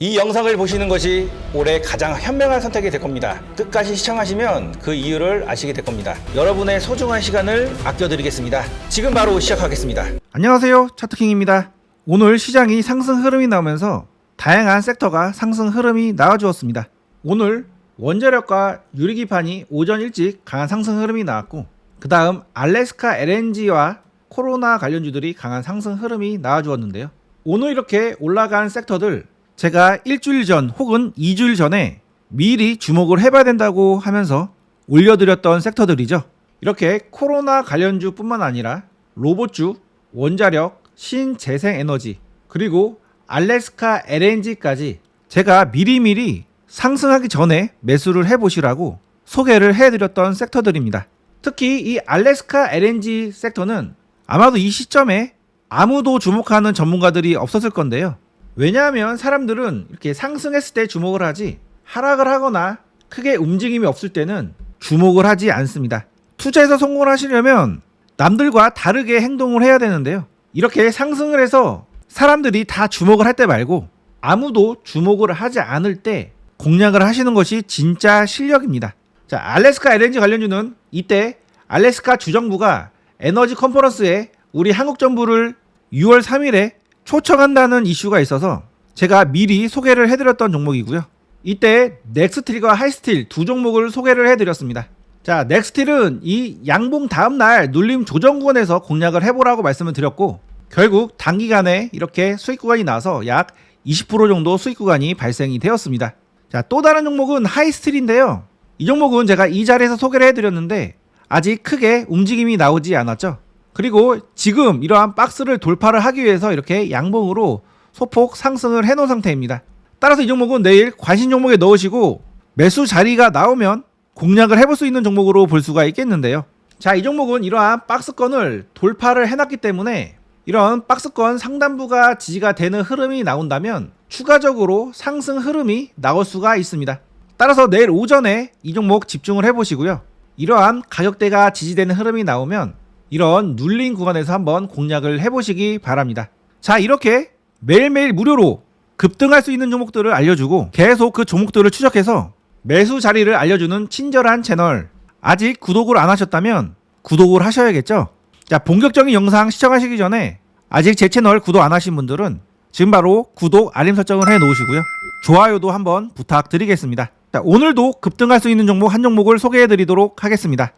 이 영상을 보시는 것이 올해 가장 현명한 선택이 될 겁니다. 끝까지 시청하시면 그 이유를 아시게 될 겁니다. 여러분의 소중한 시간을 아껴드리겠습니다. 지금 바로 시작하겠습니다. 안녕하세요, 차트킹입니다. 오늘 시장이 상승 흐름이 나오면서 다양한 섹터가 상승 흐름이 나와주었습니다. 오늘 원자력과 유리기판이 오전 일찍 강한 상승 흐름이 나왔고, 그 다음 알래스카 LNG와 코로나 관련주들이 강한 상승 흐름이 나와주었는데요. 오늘 이렇게 올라간 섹터들, 제가 일주일 전 혹은 2주일 전에 미리 주목을 해봐야 된다고 하면서 올려드렸던 섹터들이죠. 이렇게 코로나 관련주 뿐만 아니라 로봇주, 원자력, 신재생에너지, 그리고 알래스카 LNG까지 제가 미리미리 상승하기 전에 매수를 해보시라고 소개를 해드렸던 섹터들입니다. 특히 이 알래스카 LNG 섹터는 아마도 이 시점에 아무도 주목하는 전문가들이 없었을 건데요. 왜냐하면 사람들은 이렇게 상승했을 때 주목을 하지, 하락을 하거나 크게 움직임이 없을 때는 주목을 하지 않습니다. 투자에서 성공을 하시려면 남들과 다르게 행동을 해야 되는데요. 이렇게 상승을 해서 사람들이 다 주목을 할 때 말고 아무도 주목을 하지 않을 때 공략을 하시는 것이 진짜 실력입니다. 자, 알래스카 LNG 관련주는 이때 알래스카 주정부가 에너지 컨퍼런스에 우리 한국 정부를 6월 3일에 초청한다는 이슈가 있어서 제가 미리 소개를 해드렸던 종목이고요. 이때 넥스틸과 하이스틸 두 종목을 소개를 해드렸습니다. 자, 넥스틸은 이 양봉 다음날 눌림 조정 구간에서 공략을 해보라고 말씀을 드렸고, 결국 단기간에 이렇게 수익 구간이 나서 약 20% 정도 수익 구간이 발생이 되었습니다. 자, 또 다른 종목은 하이스틸인데요. 이 종목은 제가 이 자리에서 소개를 해드렸는데 아직 크게 움직임이 나오지 않았죠. 그리고 지금 이러한 박스를 돌파를 하기 위해서 이렇게 양봉으로 소폭 상승을 해놓은 상태입니다. 따라서 이 종목은 내일 관심 종목에 넣으시고 매수 자리가 나오면 공략을 해볼 수 있는 종목으로 볼 수가 있겠는데요. 자, 이 종목은 이러한 박스권을 돌파를 해놨기 때문에 이런 박스권 상단부가 지지가 되는 흐름이 나온다면 추가적으로 상승 흐름이 나올 수가 있습니다. 따라서 내일 오전에 이 종목 집중을 해보시고요. 이러한 가격대가 지지되는 흐름이 나오면 이런 눌린 구간에서 한번 공략을 해보시기 바랍니다. 자, 이렇게 매일매일 무료로 급등할 수 있는 종목들을 알려주고 계속 그 종목들을 추적해서 매수 자리를 알려주는 친절한 채널, 아직 구독을 안 하셨다면 구독을 하셔야겠죠. 자, 본격적인 영상 시청하시기 전에 아직 제 채널 구독 안 하신 분들은 지금 바로 구독, 알림 설정을 해 놓으시고요. 좋아요도 한번 부탁드리겠습니다. 자, 오늘도 급등할 수 있는 종목 한 종목을 소개해 드리도록 하겠습니다.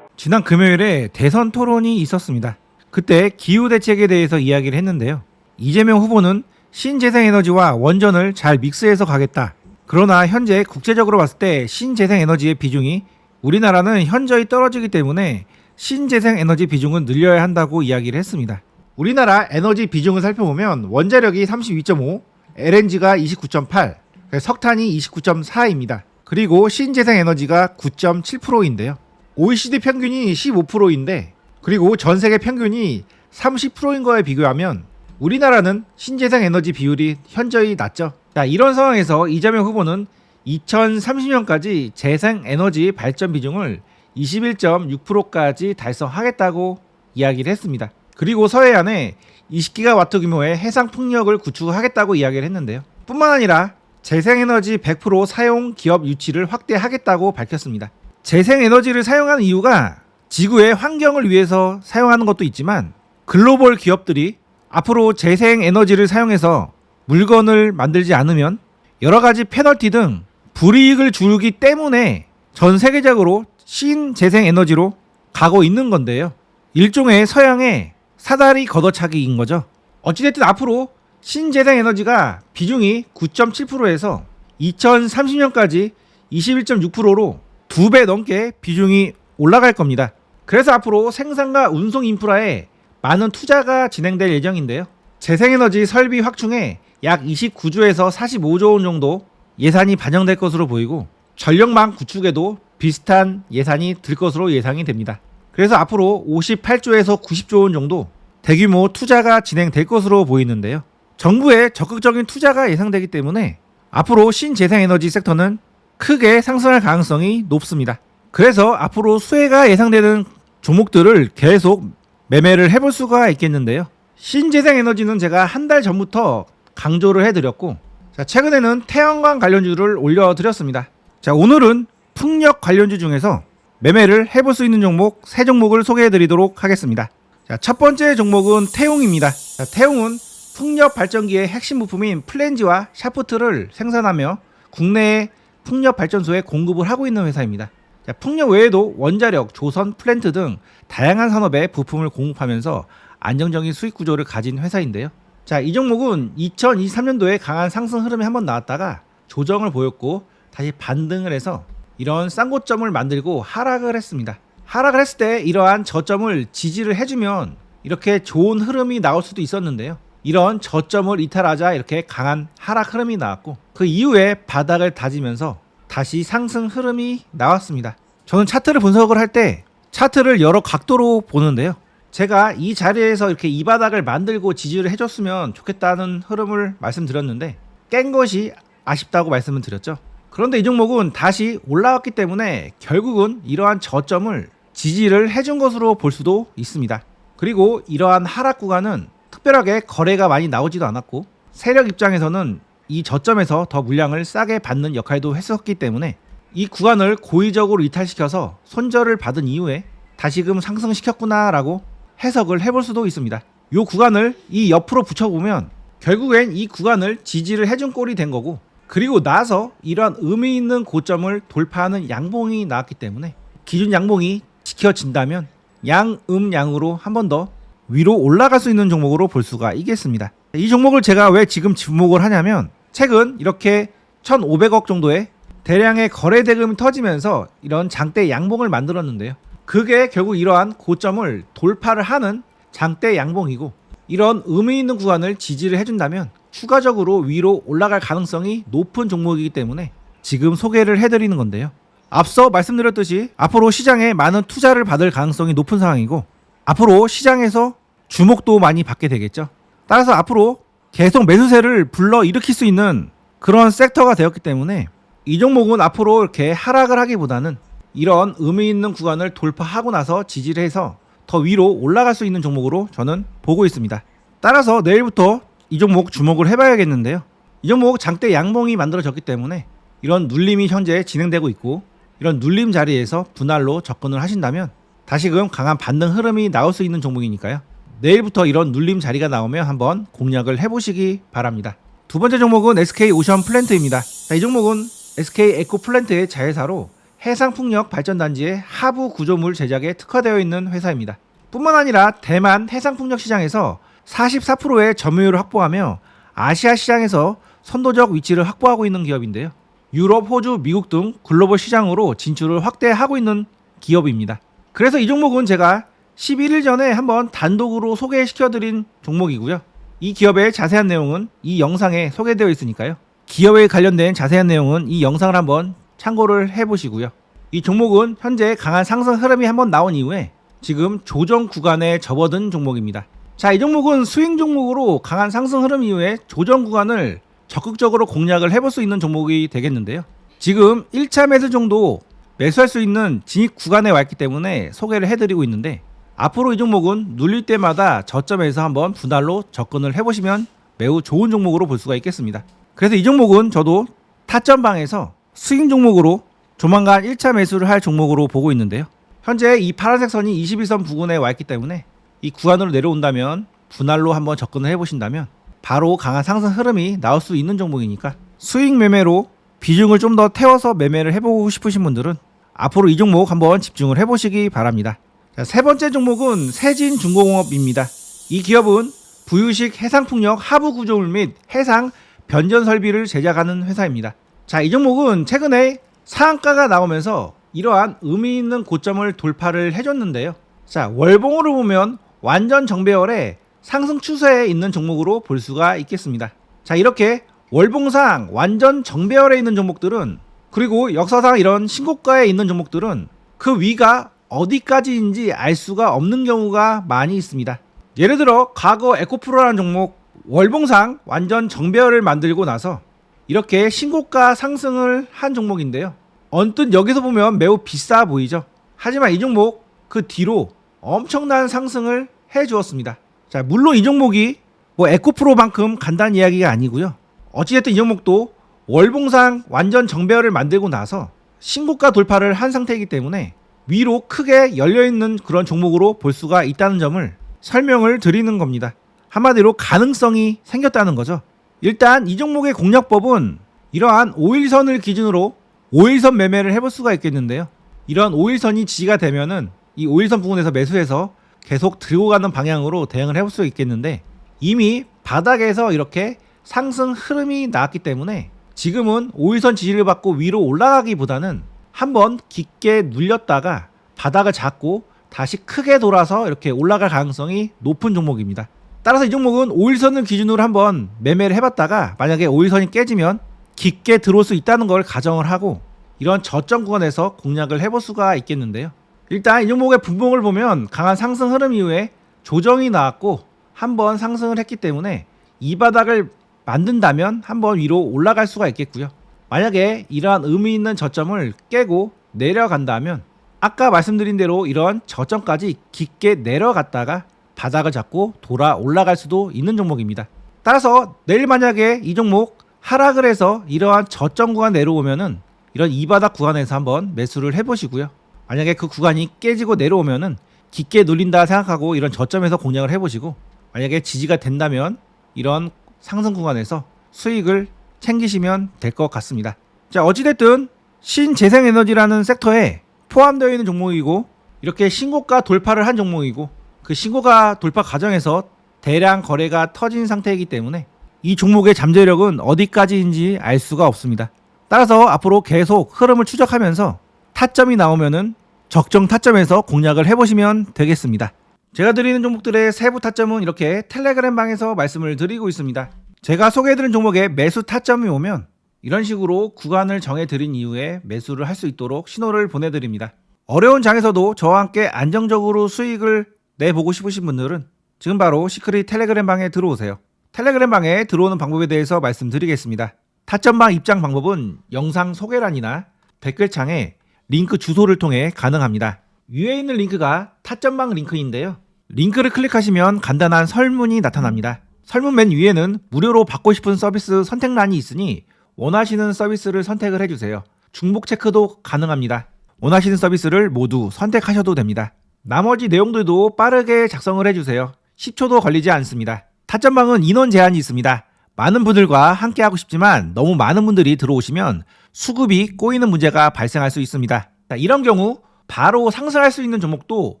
지난 금요일에 대선 토론이 있었습니다. 그때 기후대책에 대해서 이야기를 했는데요. 이재명 후보는 신재생에너지와 원전을 잘 믹스해서 가겠다. 그러나 현재 국제적으로 봤을 때 신재생에너지의 비중이 우리나라는 현저히 떨어지기 때문에 신재생에너지 비중은 늘려야 한다고 이야기를 했습니다. 우리나라 에너지 비중을 살펴보면 원자력이 32.5, LNG가 29.8, 석탄이 29.4입니다. 그리고 신재생에너지가 9.7%인데요. OECD 평균이 15%인데, 그리고 전 세계 평균이 30%인 거에 비교하면 우리나라는 신재생에너지 비율이 현저히 낮죠. 자, 이런 상황에서 이재명 후보는 2030년까지 재생에너지 발전 비중을 21.6%까지 달성하겠다고 이야기를 했습니다. 그리고 서해안에 20기가와트 규모의 해상풍력을 구축하겠다고 이야기를 했는데요. 뿐만 아니라 재생에너지 100% 사용 기업 유치를 확대하겠다고 밝혔습니다. 재생에너지를 사용하는 이유가 지구의 환경을 위해서 사용하는 것도 있지만, 글로벌 기업들이 앞으로 재생에너지를 사용해서 물건을 만들지 않으면 여러가지 페널티 등 불이익을 주기 때문에 전 세계적으로 신재생에너지로 가고 있는 건데요. 일종의 서양의 사다리 걷어차기인 거죠. 어찌됐든 앞으로 신재생에너지가 비중이 9.7%에서 2030년까지 21.6%로 2배 넘게 비중이 올라갈 겁니다. 그래서 앞으로 생산과 운송 인프라에 많은 투자가 진행될 예정인데요. 재생에너지 설비 확충에 약 29조에서 45조 원 정도 예산이 반영될 것으로 보이고, 전력망 구축에도 비슷한 예산이 들 것으로 예상이 됩니다. 그래서 앞으로 58조에서 90조 원 정도 대규모 투자가 진행될 것으로 보이는데요. 정부의 적극적인 투자가 예상되기 때문에 앞으로 신재생에너지 섹터는 크게 상승할 가능성이 높습니다. 그래서 앞으로 수혜가 예상되는 종목들을 계속 매매를 해볼 수가 있겠는데요. 신재생에너지는 제가 한 달 전부터 강조를 해드렸고, 자, 최근에는 태양광 관련주를 올려드렸습니다. 자, 오늘은 풍력 관련주 중에서 매매를 해볼 수 있는 종목 3종목을 소개해드리도록 하겠습니다. 자, 첫 번째 종목은 태웅입니다. 자, 태웅은 풍력 발전기의 핵심 부품인 플랜지와 샤프트를 생산하며 국내의 풍력 발전소에 공급을 하고 있는 회사입니다. 자, 풍력 외에도 원자력, 조선, 플랜트 등 다양한 산업에 부품을 공급하면서 안정적인 수익 구조를 가진 회사인데요. 자, 이 종목은 2023년도에 강한 상승 흐름이 한번 나왔다가 조정을 보였고 다시 반등을 해서 이런 쌍고점을 만들고 하락을 했습니다. 하락을 했을 때 이러한 저점을 지지를 해주면 이렇게 좋은 흐름이 나올 수도 있었는데요. 이런 저점을 이탈하자 이렇게 강한 하락 흐름이 나왔고, 그 이후에 바닥을 다지면서 다시 상승 흐름이 나왔습니다. 저는 차트를 분석을 할 때 차트를 여러 각도로 보는데요. 제가 이 자리에서 이렇게 이 바닥을 만들고 지지를 해줬으면 좋겠다는 흐름을 말씀드렸는데 깬 것이 아쉽다고 말씀을 드렸죠. 그런데 이 종목은 다시 올라왔기 때문에 결국은 이러한 저점을 지지를 해준 것으로 볼 수도 있습니다. 그리고 이러한 하락 구간은 특별하게 거래가 많이 나오지도 않았고 세력 입장에서는 이 저점에서 더 물량을 싸게 받는 역할도 했었기 때문에 이 구간을 고의적으로 이탈시켜서 손절을 받은 이후에 다시금 상승시켰구나 라고 해석을 해볼 수도 있습니다. 이 구간을 이 옆으로 붙여보면 결국엔 이 구간을 지지를 해준 꼴이 된 거고, 그리고 나서 이러한 의미 있는 고점을 돌파하는 양봉이 나왔기 때문에 기준 양봉이 지켜진다면 양으로 한 번 더 위로 올라갈 수 있는 종목으로 볼 수가 있겠습니다. 이 종목을 제가 왜 지금 주목을 하냐면 최근 이렇게 1,500억 정도의 대량의 거래 대금이 터지면서 이런 장대 양봉을 만들었는데요. 그게 결국 이러한 고점을 돌파를 하는 장대 양봉이고, 이런 의미 있는 구간을 지지를 해준다면 추가적으로 위로 올라갈 가능성이 높은 종목이기 때문에 지금 소개를 해드리는 건데요. 앞서 말씀드렸듯이 앞으로 시장에 많은 투자를 받을 가능성이 높은 상황이고, 앞으로 시장에서 주목도 많이 받게 되겠죠. 따라서 앞으로 계속 매수세를 불러일으킬 수 있는 그런 섹터가 되었기 때문에 이 종목은 앞으로 이렇게 하락을 하기보다는 이런 의미 있는 구간을 돌파하고 나서 지지를 해서 더 위로 올라갈 수 있는 종목으로 저는 보고 있습니다. 따라서 내일부터 이 종목 주목을 해봐야겠는데요. 이 종목 장대 양봉이 만들어졌기 때문에 이런 눌림이 현재 진행되고 있고, 이런 눌림 자리에서 분할로 접근을 하신다면 다시금 강한 반등 흐름이 나올 수 있는 종목이니까요. 내일부터 이런 눌림 자리가 나오면 한번 공략을 해보시기 바랍니다. 두 번째 종목은 SK오션 플랜트입니다. 자, 이 종목은 SK에코플랜트의 자회사로 해상풍력 발전단지의 하부 구조물 제작에 특화되어 있는 회사입니다. 뿐만 아니라 대만 해상풍력 시장에서 44%의 점유율을 확보하며 아시아 시장에서 선도적 위치를 확보하고 있는 기업인데요. 유럽, 호주, 미국 등 글로벌 시장으로 진출을 확대하고 있는 기업입니다. 그래서 이 종목은 제가 11일 전에 한번 단독으로 소개시켜드린 종목이고요. 이 기업의 자세한 내용은 이 영상에 소개되어 있으니까요. 기업에 관련된 자세한 내용은 이 영상을 한번 참고를 해보시고요. 이 종목은 현재 강한 상승 흐름이 한번 나온 이후에 지금 조정 구간에 접어든 종목입니다. 자, 이 종목은 스윙 종목으로 강한 상승 흐름 이후에 조정 구간을 적극적으로 공략을 해볼 수 있는 종목이 되겠는데요. 지금 1차 매수 정도 매수할 수 있는 진입 구간에 와 있기 때문에 소개를 해드리고 있는데, 앞으로 이 종목은 눌릴 때마다 저점에서 한번 분할로 접근을 해보시면 매우 좋은 종목으로 볼 수가 있겠습니다. 그래서 이 종목은 저도 타점방에서 스윙 종목으로 조만간 1차 매수를 할 종목으로 보고 있는데요. 현재 이 파란색 선이 21선 부근에 와 있기 때문에 이 구간으로 내려온다면 분할로 한번 접근을 해보신다면 바로 강한 상승 흐름이 나올 수 있는 종목이니까 수익 매매로 비중을 좀 더 태워서 매매를 해보고 싶으신 분들은 앞으로 이 종목 한번 집중을 해보시기 바랍니다. 자, 세 번째 종목은 세진중공업입니다. 이 기업은 부유식 해상풍력 하부 구조물 및 해상 변전 설비를 제작하는 회사입니다. 자, 이 종목은 최근에 상한가가 나오면서 이러한 의미 있는 고점을 돌파를 해줬는데요. 자, 월봉으로 보면 완전 정배열에 상승 추세에 있는 종목으로 볼 수가 있겠습니다. 자, 이렇게 월봉상 완전 정배열에 있는 종목들은, 그리고 역사상 이런 신고가에 있는 종목들은 그 위가 어디까지인지 알 수가 없는 경우가 많이 있습니다. 예를 들어 과거 에코프로라는 종목 월봉상 완전 정배열을 만들고 나서 이렇게 신고가 상승을 한 종목인데요. 언뜻 여기서 보면 매우 비싸 보이죠. 하지만 이 종목 그 뒤로 엄청난 상승을 해 주었습니다. 자, 물론 이 종목이 뭐 에코프로만큼 간단한 이야기가 아니고요. 어찌됐든 이 종목도 월봉상 완전 정배열을 만들고 나서 신고가 돌파를 한 상태이기 때문에 위로 크게 열려있는 그런 종목으로 볼 수가 있다는 점을 설명을 드리는 겁니다. 한마디로 가능성이 생겼다는 거죠. 일단 이 종목의 공략법은 이러한 5일선을 기준으로 5일선 매매를 해볼 수가 있겠는데요. 이런 5일선이 지지가 되면은 이 5일선 부분에서 매수해서 계속 들고 가는 방향으로 대응을 해볼 수 있겠는데, 이미 바닥에서 이렇게 상승 흐름이 나왔기 때문에 지금은 5일선 지지를 받고 위로 올라가기보다는 한번 깊게 눌렸다가 바닥을 잡고 다시 크게 돌아서 이렇게 올라갈 가능성이 높은 종목입니다. 따라서 이 종목은 5일선을 기준으로 한번 매매를 해봤다가 만약에 5일선이 깨지면 깊게 들어올 수 있다는 걸 가정을 하고 이런 저점 구간에서 공략을 해볼 수가 있겠는데요. 일단 이 종목의 분봉을 보면 강한 상승 흐름 이후에 조정이 나왔고 한번 상승을 했기 때문에 이 바닥을 만든다면 한번 위로 올라갈 수가 있겠고요. 만약에 이러한 의미 있는 저점을 깨고 내려간다면 아까 말씀드린 대로 이런 저점까지 깊게 내려갔다가 바닥을 잡고 돌아 올라갈 수도 있는 종목입니다. 따라서 내일 만약에 이 종목 하락을 해서 이러한 저점 구간 내려오면은 이런 이 바닥 구간에서 한번 매수를 해보시고요. 만약에 그 구간이 깨지고 내려오면은 깊게 눌린다 생각하고 이런 저점에서 공략을 해보시고, 만약에 지지가 된다면 이런 상승 구간에서 수익을 챙기시면 될 것 같습니다. 자, 어찌됐든 신재생에너지라는 섹터에 포함되어 있는 종목이고 이렇게 신고가 돌파를 한 종목이고 그 신고가 돌파 과정에서 대량 거래가 터진 상태이기 때문에 이 종목의 잠재력은 어디까지인지 알 수가 없습니다. 따라서 앞으로 계속 흐름을 추적하면서 타점이 나오면은 적정 타점에서 공략을 해보시면 되겠습니다. 제가 드리는 종목들의 세부 타점은 이렇게 텔레그램 방에서 말씀을 드리고 있습니다. 제가 소개해드린 종목에 매수 타점이 오면 이런 식으로 구간을 정해드린 이후에 매수를 할 수 있도록 신호를 보내드립니다. 어려운 장에서도 저와 함께 안정적으로 수익을 내보고 싶으신 분들은 지금 바로 시크릿 텔레그램 방에 들어오세요. 텔레그램 방에 들어오는 방법에 대해서 말씀드리겠습니다. 타점방 입장 방법은 영상 소개란이나 댓글창에 링크 주소를 통해 가능합니다. 위에 있는 링크가 타점방 링크인데요. 링크를 클릭하시면 간단한 설문이 나타납니다. 설문 맨 위에는 무료로 받고 싶은 서비스 선택란이 있으니 원하시는 서비스를 선택을 해주세요. 중복 체크도 가능합니다. 원하시는 서비스를 모두 선택하셔도 됩니다. 나머지 내용들도 빠르게 작성을 해주세요. 10초도 걸리지 않습니다. 타점방은 인원 제한이 있습니다. 많은 분들과 함께 하고 싶지만 너무 많은 분들이 들어오시면 수급이 꼬이는 문제가 발생할 수 있습니다. 자, 이런 경우 바로 상승할 수 있는 종목도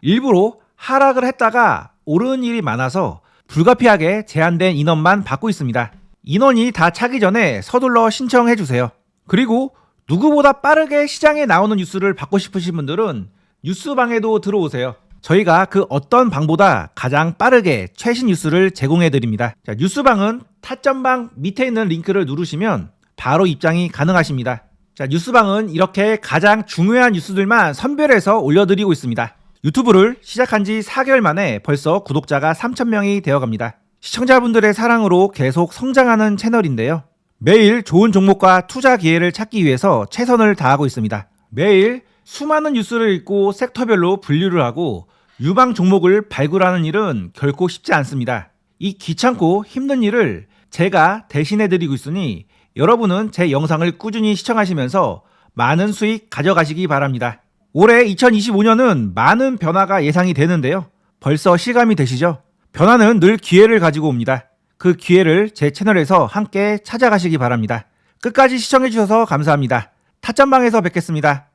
일부러 하락을 했다가 오르는 일이 많아서 불가피하게 제한된 인원만 받고 있습니다. 인원이 다 차기 전에 서둘러 신청해 주세요. 그리고 누구보다 빠르게 시장에 나오는 뉴스를 받고 싶으신 분들은 뉴스방에도 들어오세요. 저희가 그 어떤 방보다 가장 빠르게 최신 뉴스를 제공해 드립니다. 자, 뉴스방은 타점방 밑에 있는 링크를 누르시면 바로 입장이 가능하십니다. 자, 뉴스방은 이렇게 가장 중요한 뉴스들만 선별해서 올려드리고 있습니다. 유튜브를 시작한 지 4개월 만에 벌써 구독자가 3,000명이 되어갑니다. 시청자분들의 사랑으로 계속 성장하는 채널인데요. 매일 좋은 종목과 투자 기회를 찾기 위해서 최선을 다하고 있습니다. 매일 수많은 뉴스를 읽고 섹터별로 분류를 하고 유망 종목을 발굴하는 일은 결코 쉽지 않습니다. 이 귀찮고 힘든 일을 제가 대신해드리고 있으니 여러분은 제 영상을 꾸준히 시청하시면서 많은 수익 가져가시기 바랍니다. 올해 2025년은 많은 변화가 예상이 되는데요. 벌써 실감이 되시죠? 변화는 늘 기회를 가지고 옵니다. 그 기회를 제 채널에서 함께 찾아가시기 바랍니다. 끝까지 시청해주셔서 감사합니다. 타점방에서 뵙겠습니다.